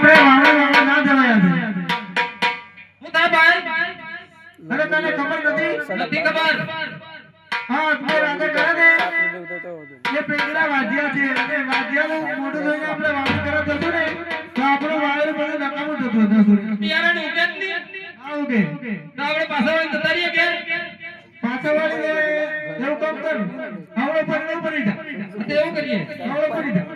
આપણે વાવણા ના જવાય આજે હું તા ભાઈ અરે તને ખબર નથી ખબર હા તું રાતે કરે ને એ પેંગડા વાજ્યા છે અને વાજ્યાનું મોઢું જોઈને આપણે વાવણી કરવા જશું ને તો આપણો વાવણ બધું નકામું થતું હતું બિયારણ ઉગે જ નહીં હા ઉગે તો આપણે પાછા વળી જતા રહીએ ઘેર પાછા વાળી એવું કામ કર આવડો પર ન પડી જા તો એવું કરીએ આવડો પડી જા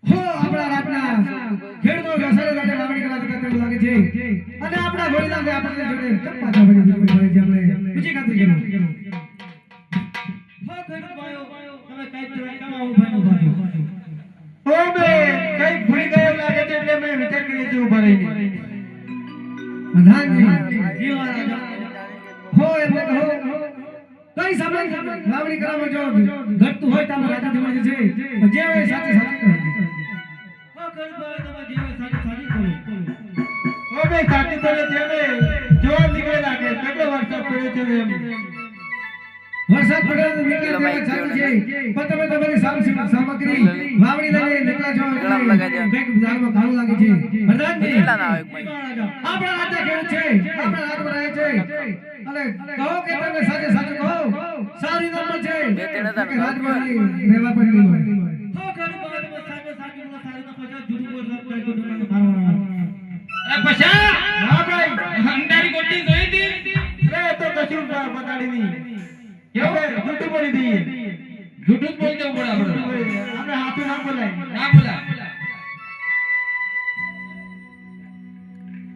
હો આપણા રાતના ખેડૂતો ઘસારે રાતે વાવણી કરવા જતા તેવું લાગે છે અને આપણા ઘોડીના કે આપણે જોડે ચપ્પા ચાપડી દીધી છે આપણે બીજી ખાતર ગયો હો ખેડૂત ભાઈઓ તમે કઈ જોડે કામ આવું ભાઈનું ભાઈઓ ઓ બે કઈ ભૂલી ગયો લાગે છે એટલે મેં વિચાર કર્યો છે ઉભા રહીને પ્રધાનજી જીવા હો એટલે કહો કઈ સમય વાવણી કરવામાં જો ઘટતું હોય તો આપણે રાજા જમાડી છે જે હોય સાચી સાચી કહી દે હો ખેડૂત ભાઈઓ તમે જે હોય સાચી સાચી કહો ઓ બે સાચી બોલે છે ને જો નીકળે લાગે કેટલો વરસાદ પડ્યો છે એમ વરસાદ પડ્યો તો નીકળે તે સાચી છે પણ તમે તમારી સામગ્રી વાવણી લઈને નીકળ્યા છો એટલે બેક ઝાડમાં કાળું લાગે છે પ્રધાનજી આપણા રાજા ખેડૂત છે આપણા રાજમાં રહે છે અને કહો કે તમે સાચે સાચું કહો સારી નંબર છે કે રાજમાં રહેવા પણ નહીં હોય હો ખેડૂત ભાઈ તમે સાચે સાચું બોલો સારી નંબર છે જૂઠું બોલો કઈ તો તમને મારવા અરે પછા હા ભાઈ હંડારી ગોટી જોઈ હતી રે તો કશું બતાડી નહીં કેવું જૂઠું બોલી દઈએ જૂઠું જ બોલ દેવું પડે આપણે આપણે હાથું ના બોલાય ના બોલા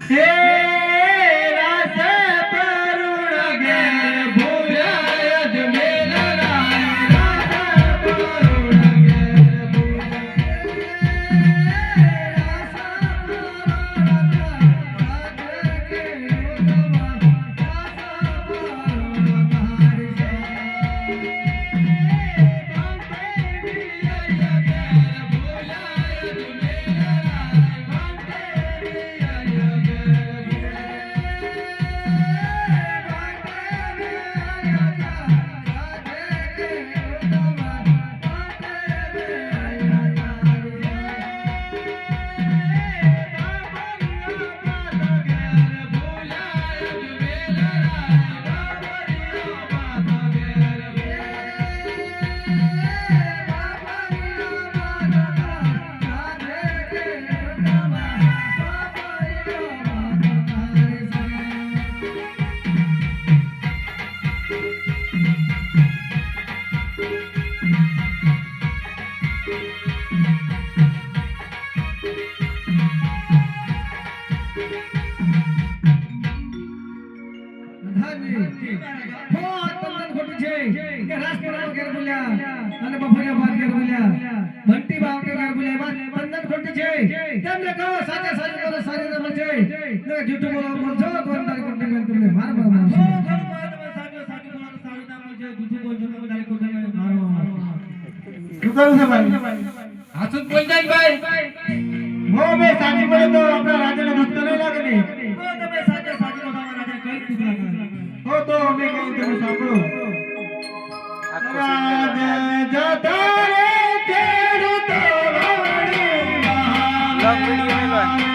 હે રાસ તરુણ ગે ભૂલાય જ મેલ રાય રાસ તરુણ ગે અને બફરિયા બાદ ઘેર બોલ્યા બંટી બાવટે ઘેર બોલ્યા બાદ બંધન ખોટી છે તેમને કહો સાચે સાચું બોલો સારી નંબર છે ને જૂઠું બોલો બોલશો તો અંદર ખોટી મેં તમને માર મારશો હો ઘર બાદ તમે સાચે સાચું બોલો સારી નંબર છે જૂઠું બોલશો તો અંદર ખોટી મેં માર શું કરું છે ભાઈ હાસુ જ બોલ જાય ભાઈ હો બે સાચી બોલે તો આપણા રાજાને દુઃખ તો નહીં લાગે ને હો તમે સાચે સાચું બોલો રાજા કઈ દુઃખ લાગે હો તો અમે કઈ તમે સાંભળો રાજ જતા રે ખેડૂતો વાવણીમાં લોંગ વિડિયો મેલો ને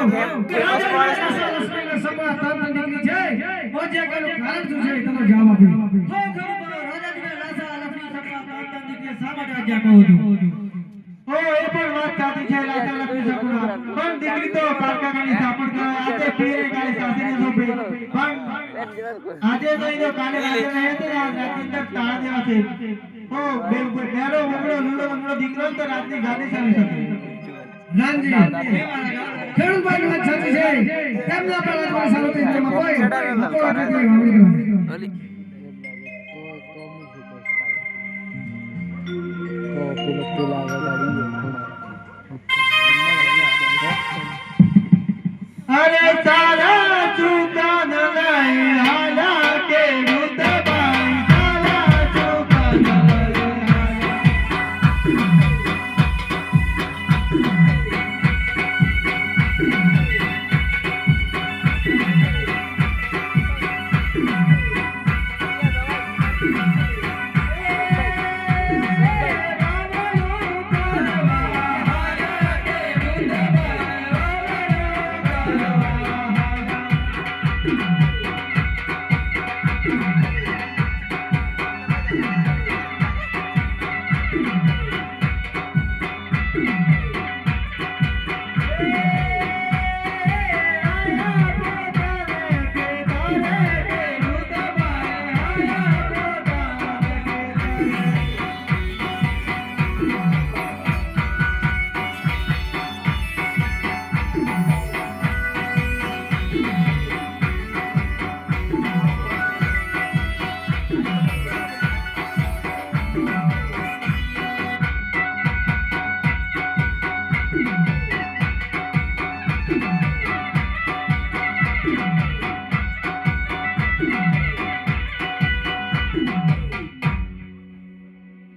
રાજા રાજા લક્ષ્મીના સપના તાતન દીકરી છે ઓજ્યાકાનું કારણ શું છે તમે જવાબ આપો હો ખરું રાજાજીના રાજા લક્ષ્મી સપના તાતન દીકરી શા માટે આજ્ઞા કહો છો ઓ એ પણ વાત સાચી છે રાજા લક્ષ્મી સપના પણ દીકરી તો કાકાની સાપડ કરે આજે પીરે ગાડી સાસરી સોપે પણ આજે નહીં તો કાલે રાતે રહે તો રાતની તક તાળા દેવા છે ઓ બિલકુલ બેરો ઉમળો લૂડો દીકરો તો રાતની ગાડી ચાલી શકે રામજી ખેડૂત ભાઈની વાત સાચી છે તેમના પર આજમાં સારો તેમાં કોઈ વાવણી ઓલી અરે સારા ચૂકા ન લઈ હાલા કે રૂતબાઈ સારા ચૂકા ન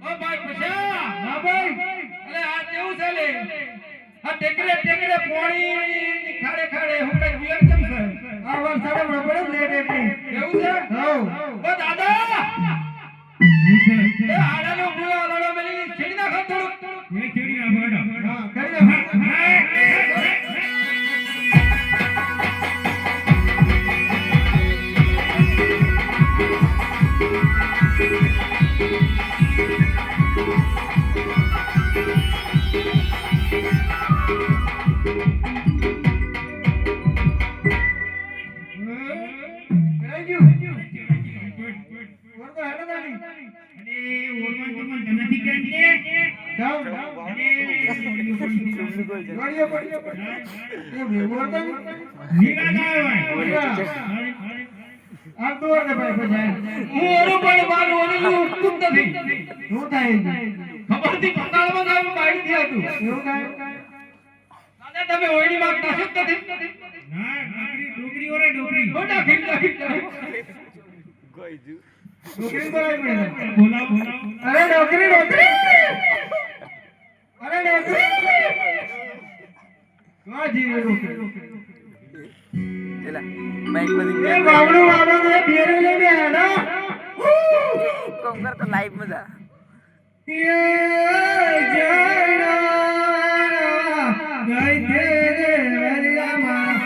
ઓ ભાઈ પછા હા ભાઈ અલે આ કેવું છે લે આ ટેકરે ટેકરે પોણી ખાડે ખાડે હું કઈ વિયમ કેમ છે આ વરસાદ બરોબર લેટ એટલે એવું છે હો ઓ દાદા એ આડાનો ગુળો આડાનો મેલી છેડી નાખો થોડું એ છેડી નાખો હેડા હા કરી દે થેન્ક યુ ઓર તો હેડો દાડી અને ઓરમાન તો મન નથી કેંડે જાઓ ગોળીઓ એ વેવર તો નીરા ગાય આ તો ને ભાઈ બજાય હું ઓરો પણ બાર ઓરેલું ઉઠતું જ નથી શું થાય ખબર થી પતાળમાં ગાવ કાઢી દીધું એવું થાય દાદા તમે ઓયડી માંગતા છો નથી ના ડોગરી ઓરે ડોગરી ઓડા ખીલ નોકરી બોલાવી પડે બોલાવ અરે નોકરી અરે નોકરી વાજી નોકરી ચલા માઈક બધી એ બાવડું એ બેરે લઈને આના કોમ કર તો લાઈવ મજા યે જણા ગઈ તેરે વરિયામાં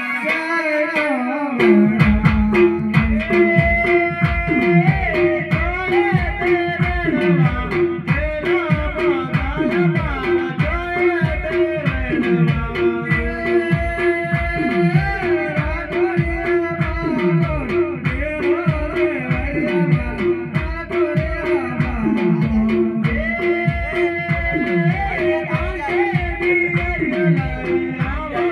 Yeah.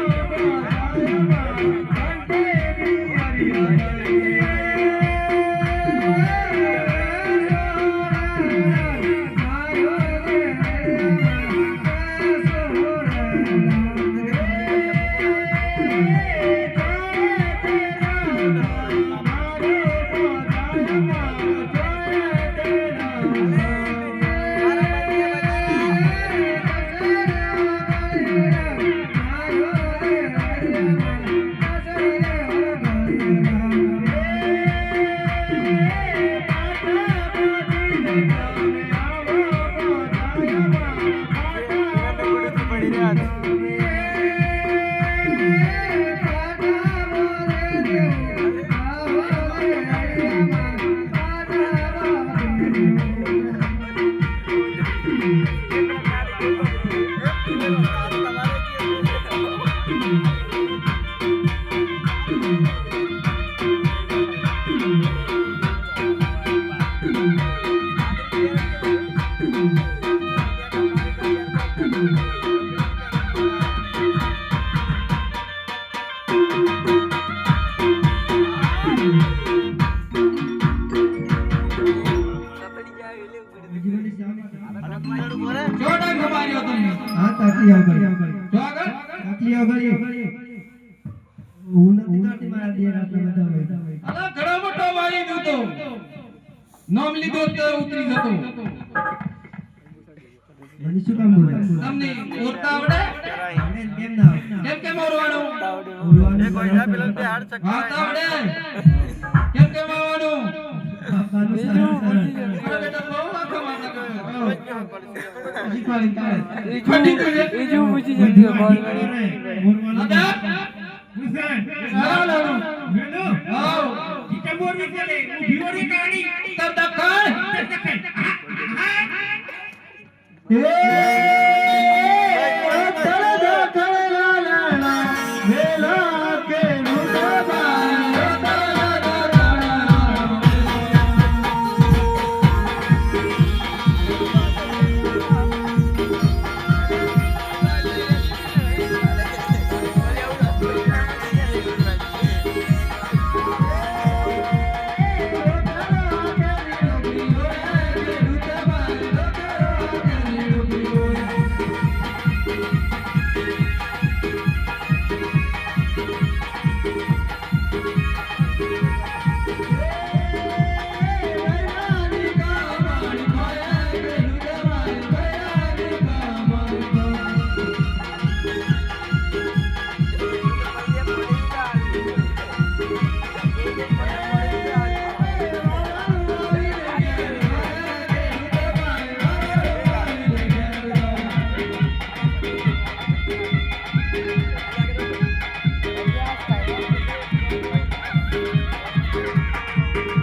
તતડી જાય એટલે ઉપર. જીવનની સામે જો ડાંગ માર્યો તમને હા તાકી આગળ જો આગળ તાકી આગળ હું નથી કરતી મારા દેર આટલા બધા હોય અલા ઘણો મોટો વાળી દૂતો નામ લીધો તો ઉતરી જતો મને શું કામ બોલે તમને ઓરતા આવડે કેમ ના આવે? કેમ કેમ ઓરવાનું બોલવાનું વાત આવડે કેમ કેમ આવવાનું બાપાનું સારું સારું. મારા બેટા બહુ આખો મારતા કરતો. શીખવાડી કરે. ખંડી કરે. બીજું પૂછી જજો બોલ બોલવાનું. દાદા હાલો, હાલો. આવ તર દખણ Thank you.